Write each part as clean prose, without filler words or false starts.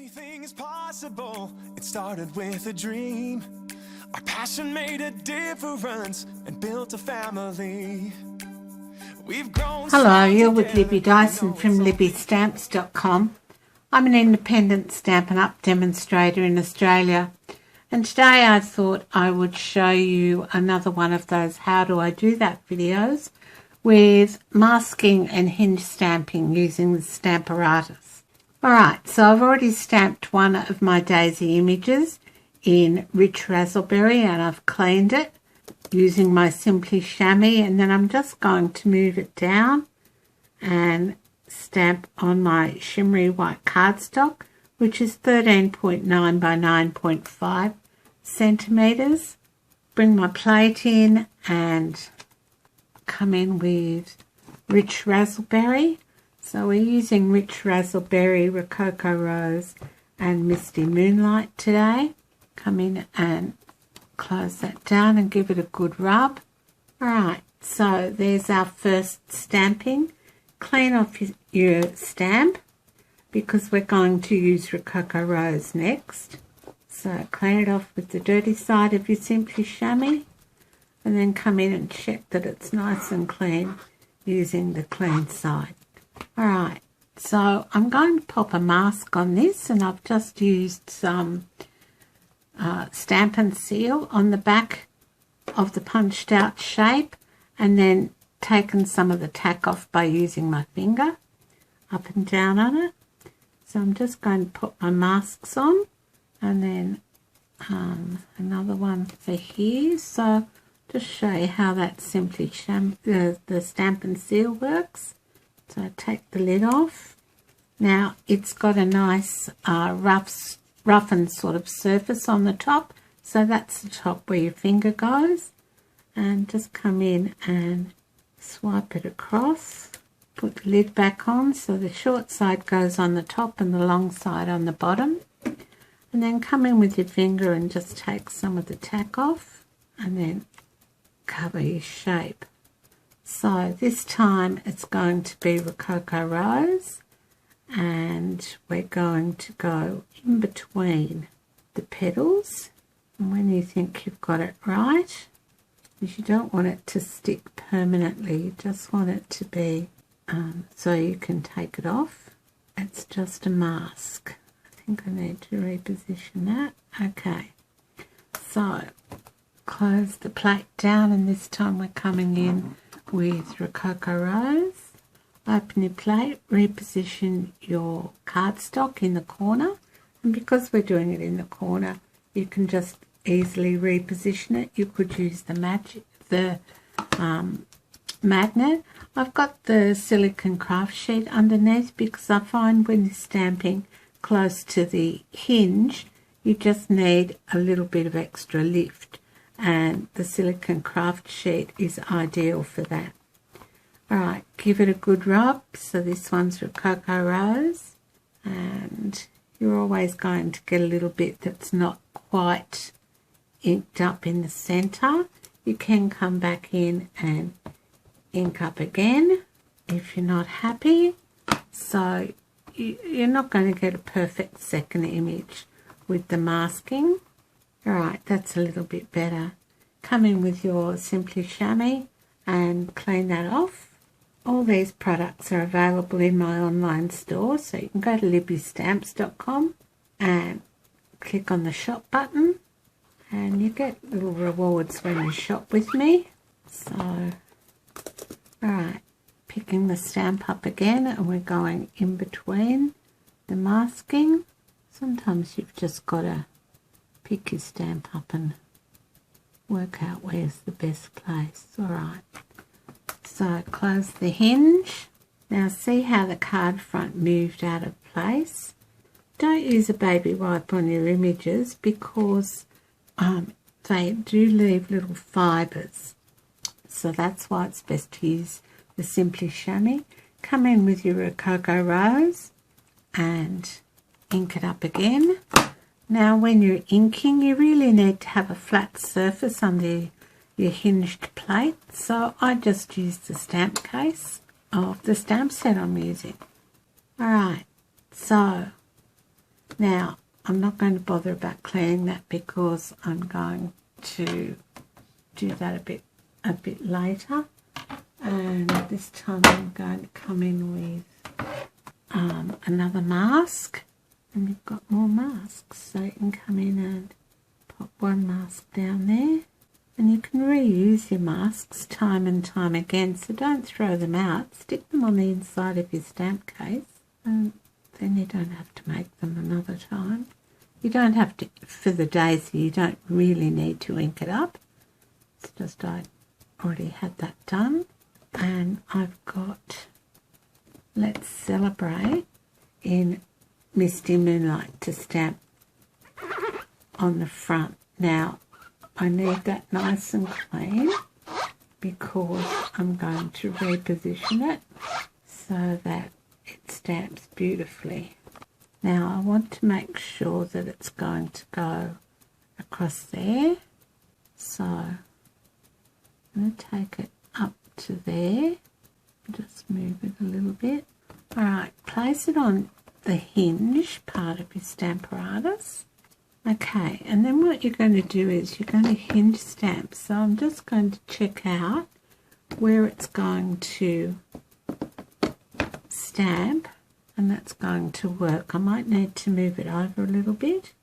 Anything is possible. It started with a dream. Our passion made a difference and built a family. We've grown. Hello, you're with Libby Dyson from libbystamps.com. I'm an independent Stampin' Up demonstrator in Australia, and today I thought I would show you another one of those how do I do that videos with masking and hinge stamping using the Stamparatus. Alright, so I've already stamped one of my daisy images in rich razzleberry and I've cleaned it using my Simply Chamois, and then I'm just going to move it down and stamp on my shimmery white cardstock, which is 13.9 by 9.5 centimeters. Bring my plate in and come in with rich razzleberry. So we're using rich razzleberry, Rococo rose and Misty Moonlight today. Come in and close that down and give it a good rub. Alright, so there's our first stamping. Clean off your stamp because we're going to use Rococo rose next. So clean it off with the dirty side of your Simply Chamois and then come in and check that it's nice and clean using the clean side. Alright, so I'm going to pop a mask on this, and I've just used some Stampin' Seal on the back of the punched out shape and then taken some of the tack off by using my finger up and down on it. So I'm just going to put my masks on and then another one for here. So just show you how that Simply the Stampin' Seal works. So I take the lid off. Now it's got a nice roughened sort of surface on the top. So that's the top where your finger goes. And just come in and swipe it across. Put the lid back on so the short side goes on the top and the long side on the bottom. And then come in with your finger and just take some of the tack off and then cover your shape. So this time it's going to be Rococo rose, and we're going to go in between the petals. And when you think you've got it right, because you don't want it to stick permanently, you just want it to be so you can take it off. It's just a mask. I think I need to reposition that. Okay, so close the plate down, and this time we're coming in with Rococo rose. Open your plate, reposition your cardstock in the corner, and because we're doing it in the corner, you can just easily reposition it. You could use the magnet. I've got the silicone craft sheet underneath because I find when you're stamping close to the hinge, you just need a little bit of extra lift, and the silicone craft sheet is ideal for that. Alright, give it a good rub. So this one's Rococo rose, and you're always going to get a little bit that's not quite inked up in the center. You can come back in and ink up again if you're not happy. So you're not going to get a perfect second image with the masking. Alright, that's a little bit better. Come in with your Simply Chamois and clean that off. All these products are available in my online store, so you can go to libbystamps.com and click on the shop button, and you get little rewards when you shop with me. So, alright, picking the stamp up again, and we're going in between the masking. Sometimes you've just got to pick your stamp up and work out where's the best place. Alright, so close the hinge. Now see how the card front moved out of place. Don't use a baby wipe on your images because they do leave little fibres. So that's why it's best to use the Simply Chamois. Come in with your Rococo rose and ink it up again. Now when you're inking, you really need to have a flat surface under your hinged plate. So I just used the stamp case of the stamp set I'm using. Alright, so Now, I'm not going to bother about cleaning that because I'm going to do that a bit later. And this time I'm going to come in with another mask. And we've got more masks, so you can come in and pop one mask down there. And you can reuse your masks time and time again, so don't throw them out. Stick them on the inside of your stamp case, and then you don't have to make them another time. You don't have to, for the daisy, you don't really need to ink it up. It's just I already had that done. And I've got Let's Celebrate in Misty Moonlight to stamp on the front. Now, I need that nice and clean because I'm going to reposition it so that it stamps beautifully. Now, I want to make sure that it's going to go across there. So, I'm going to take it up to there. Just move it a little bit. Alright, place it on the hinge part of your Stamparatus. Okay, and then what you're going to do is you're going to hinge stamp. So I'm just going to check out where it's going to stamp, and that's going to work. I might need to move it over a little bit.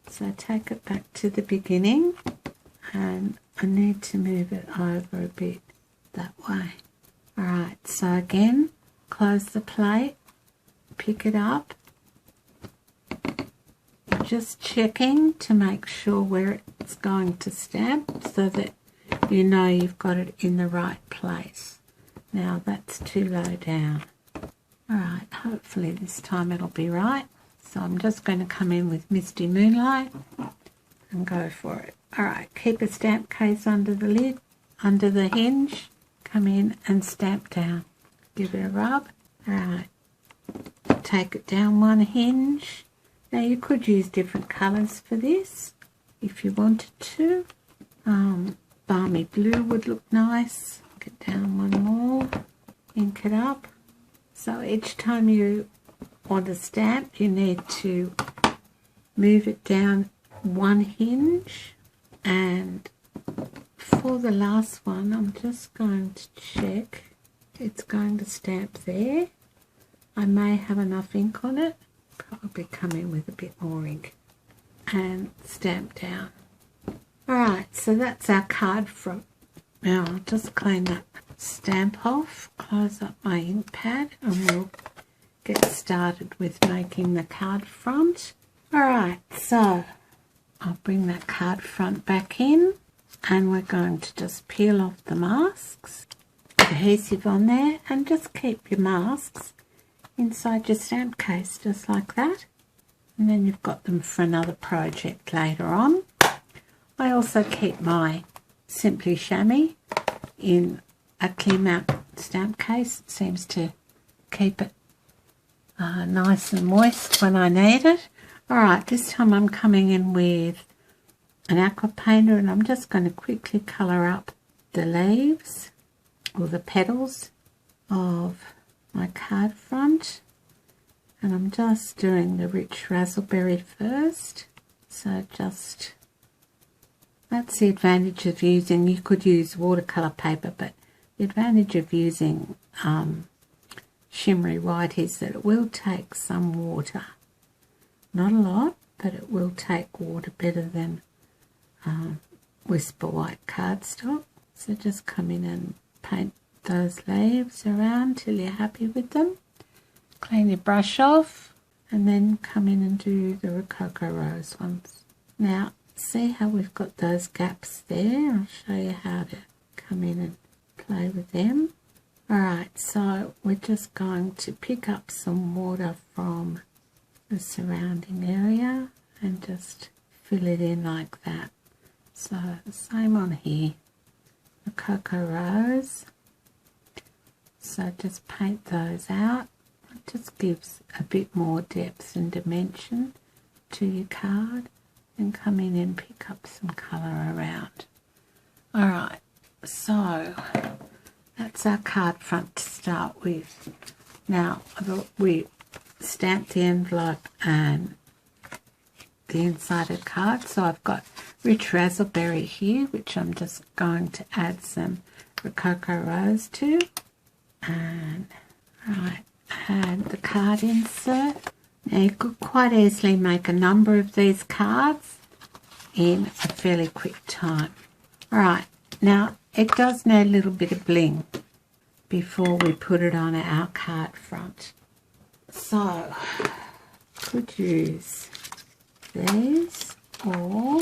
So take it back to the beginning, and I need to move it over a bit that way. Alright, so again, close the plate, pick it up. Just checking to make sure where it's going to stamp so that you know you've got it in the right place. Now that's too low down. Alright, hopefully this time it'll be right. So I'm just going to come in with Misty Moonlight and go for it. Alright, keep a stamp case under the lid, under the hinge. Come in and stamp down. Give it a rub. Alright, take it down one hinge. Now you could use different colours for this if you wanted to. Balmy blue would look nice. Get down one more, ink it up. So each time you want to stamp, you need to move it down one hinge. And for the last one, I'm just going to check. It's going to stamp there. I may have enough ink on it. Probably come in with a bit more ink and stamp down. Alright, so that's our card front. Now I'll just clean that stamp off, close up my ink pad, and we'll get started with making the card front. Alright, so I'll bring that card front back in, and we're going to just peel off the masks, adhesive on there, and just keep your masks inside your stamp case, just like that. And then you've got them for another project later on. I also keep my Simply Chamois in a clear mount stamp case. It seems to keep it nice and moist when I need it. Alright, this time I'm coming in with an aqua painter, and I'm just going to quickly colour up the leaves or the petals of my card front, and I'm just doing the rich razzleberry first. So just, that's the advantage of using, you could use watercolour paper, but the advantage of using shimmery white is that it will take some water. Not a lot, but it will take water better than Whisper White cardstock. So just come in and paint those leaves around till you're happy with them. Clean your brush off, and then come in and do the Rococo rose ones. Now, see how we've got those gaps there? I'll show you how to come in and play with them. Alright, so we're just going to pick up some water from the surrounding area and just fill it in like that. So, the same on here. Rococo rose. So just paint those out. It just gives a bit more depth and dimension to your card, and come in and pick up some colour around. Alright, so that's our card front to start with. Now we stamped the envelope and the inside of the card. So I've got rich razzleberry here, which I'm just going to add some Rococo rose to. And right, add the card insert. Now you could quite easily make a number of these cards in a fairly quick time. Alright, now it does need a little bit of bling before we put it on our card front. So, could use these, or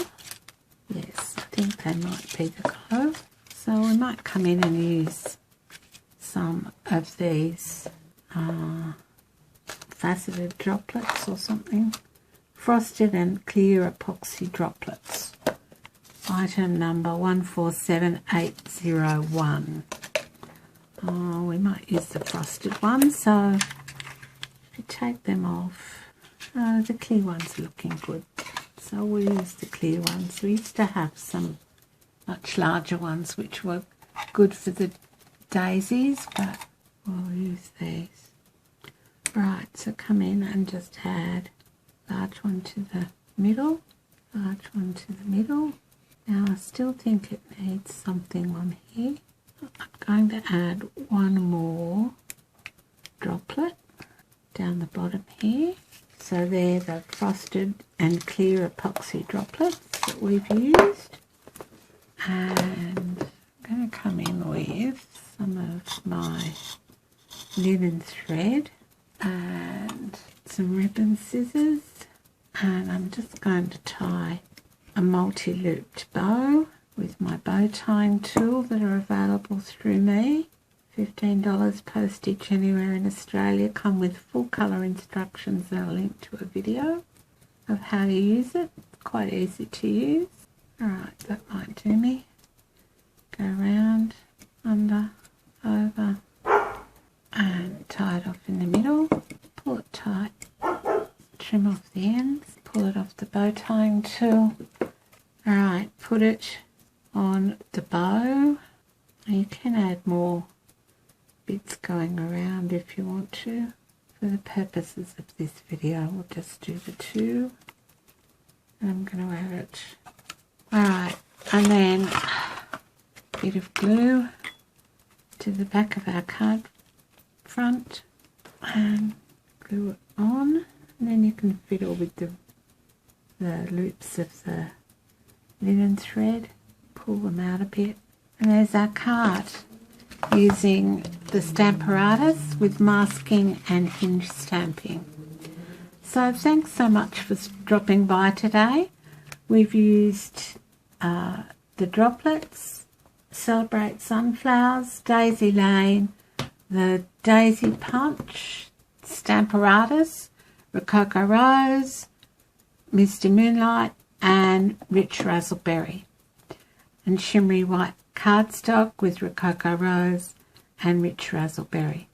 yes, I think they might be the glow. So we might come in and use some of these faceted droplets or something. Frosted and clear epoxy droplets. Item number 147801. Oh, we might use the frosted one, so if you take them off, the clear ones are looking good. So we'll use the clear ones. We used to have some much larger ones which were good for the daisies, but we'll use these. Right, so come in and just add large one to the middle, large one to the middle. Now I still think it needs something on here. I'm going to add one more droplet down the bottom here. So they're the frosted and clear epoxy droplets that we've used. And I'm going to come in with some of my linen thread and some ribbon scissors. And I'm just going to tie a multi-looped bow with my bow tying tool that are available through me. $15 postage anywhere in Australia. Come with full colour instructions and a link to a video of how to use it. It's quite easy to use. Alright, that might do me. Go around, under, over, and tie it off in the middle. Pull it tight. Trim off the ends. Pull it off the bow tying tool. Alright, put it on the bow. You can add more bits going around if you want to. For the purposes of this video, we'll just do the two. And I'm going to add it. Alright, and then a bit of glue to the back of our card front and glue it on. And then you can fiddle with the loops of the linen thread, pull them out a bit. And there's our card using the Stamparatus with masking and hinge stamping. So thanks so much for dropping by today. We've used the droplets, Celebrate Sunflowers, Daisy Lane, the Daisy Punch, Stamparatus, Rococo Rose, Misty Moonlight, and Rich Razzleberry, and Shimmery White Cardstock with Rococo Rose and Rich Razzleberry.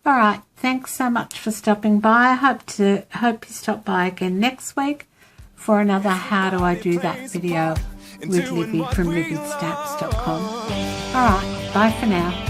Alright, thanks so much for stopping by. I hope you stop by again next week for another How Do I Do That video with Libby from LibbyStamps.com. Alright, bye for now.